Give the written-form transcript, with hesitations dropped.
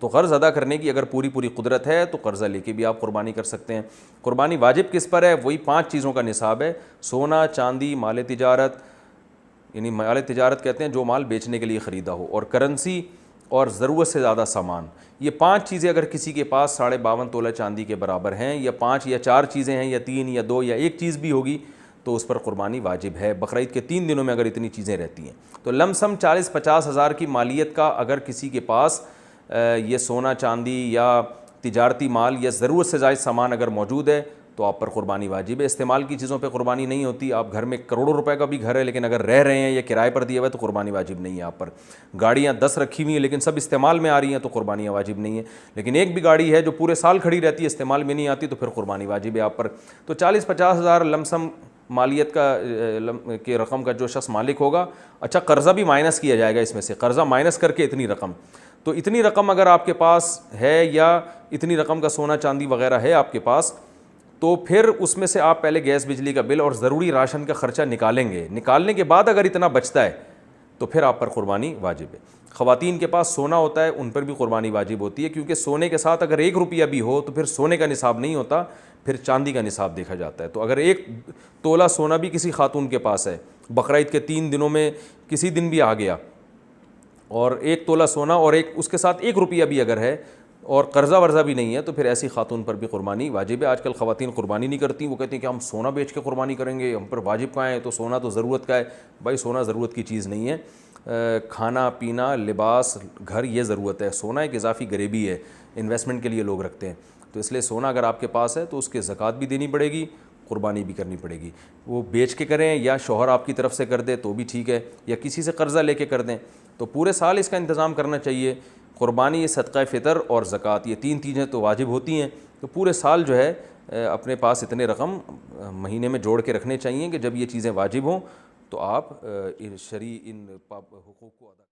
تو قرض ادا کرنے کی اگر پوری پوری قدرت ہے تو قرضہ لے کے بھی آپ قربانی کر سکتے ہیں۔ قربانی واجب کس پر ہے؟ وہی 5 چیزوں کا نصاب ہے، سونا، چاندی، مال تجارت، یعنی مال تجارت کہتے ہیں جو مال بیچنے کے لیے خریدا ہو، اور کرنسی، اور ضرورت سے زیادہ سامان۔ یہ 5 چیزیں اگر کسی کے پاس 52.5 تولہ چاندی کے برابر ہیں، یا 5 یا 4 چیزیں ہیں، یا 3 یا 2 یا 1 چیز بھی ہوگی، تو اس پر قربانی واجب ہے۔ بقرعید کے 3 دنوں میں اگر اتنی چیزیں رہتی ہیں تو لم سم 40-50 ہزار کی مالیت کا اگر کسی کے پاس یہ سونا، چاندی یا تجارتی مال یا ضرورت سے زائد سامان اگر موجود ہے تو آپ پر قربانی واجب ہے۔ استعمال کی چیزوں پہ قربانی نہیں ہوتی۔ آپ گھر میں کروڑوں روپے کا بھی گھر ہے لیکن اگر رہ رہے ہیں یا کرائے پر دیا ہوا ہے تو قربانی واجب نہیں ہے آپ پر۔ گاڑیاں 10 رکھی ہوئی ہیں لیکن سب استعمال میں آ رہی ہیں تو قربانیاں واجب نہیں ہیں، لیکن ایک بھی گاڑی ہے جو پورے سال کھڑی رہتی ہے، استعمال میں نہیں آتی، تو پھر قربانی واجب ہے آپ پر۔ تو 40-50 ہزار لم سم مالیت کا کے رقم کا جو شخص مالک ہوگا، اچھا قرضہ بھی مائنس کیا جائے گا اس میں سے، قرضہ مائنس کر کے اتنی رقم، تو اتنی رقم اگر آپ کے پاس ہے یا اتنی رقم کا سونا چاندی وغیرہ ہے آپ کے پاس، تو پھر اس میں سے آپ پہلے گیس بجلی کا بل اور ضروری راشن کا خرچہ نکالیں گے۔ نکالنے کے بعد اگر اتنا بچتا ہے تو پھر آپ پر قربانی واجب ہے۔ خواتین کے پاس سونا ہوتا ہے، ان پر بھی قربانی واجب ہوتی ہے، کیونکہ سونے کے ساتھ اگر 1 روپیہ بھی ہو تو پھر سونے کا نصاب نہیں ہوتا، پھر چاندی کا نصاب دیکھا جاتا ہے۔ تو اگر 1 تولہ سونا بھی کسی خاتون کے پاس ہے، بقرعید کے 3 دنوں میں کسی دن بھی آ گیا، اور 1 تولہ سونا اور اس کے ساتھ 1 روپیہ بھی اگر ہے اور قرضہ ورضہ بھی نہیں ہے، تو پھر ایسی خاتون پر بھی قربانی واجب ہے۔ آج کل خواتین قربانی نہیں کرتی، وہ کہتی ہیں کہ ہم سونا بیچ کے قربانی کریں گے، ہم پر واجب کہاں ہے، تو سونا تو ضرورت کا ہے۔ بھائی سونا ضرورت کی چیز نہیں ہے، کھانا پینا، لباس، گھر، یہ ضرورت ہے۔ سونا ایک اضافی غریبی ہے، انویسٹمنٹ کے لیے لوگ رکھتے ہیں، تو اس لیے سونا اگر آپ کے پاس ہے تو اس کے زکوٰۃ بھی دینی پڑے گی، قربانی بھی کرنی پڑے گی۔ وہ بیچ کے کریں یا شوہر آپ کی طرف سے کر دے تو بھی ٹھیک ہے، یا کسی سے قرضہ لے کے کر دیں، تو پورے سال اس کا انتظام کرنا چاہیے۔ قربانی، یہ صدقہ فطر اور زکوٰۃ، یہ 3 چیزیں تو واجب ہوتی ہیں، تو پورے سال جو ہے اپنے پاس اتنے رقم مہینے میں جوڑ کے رکھنے چاہیے کہ جب یہ چیزیں واجب ہوں تو آپ شرعی ان حقوق کو ادا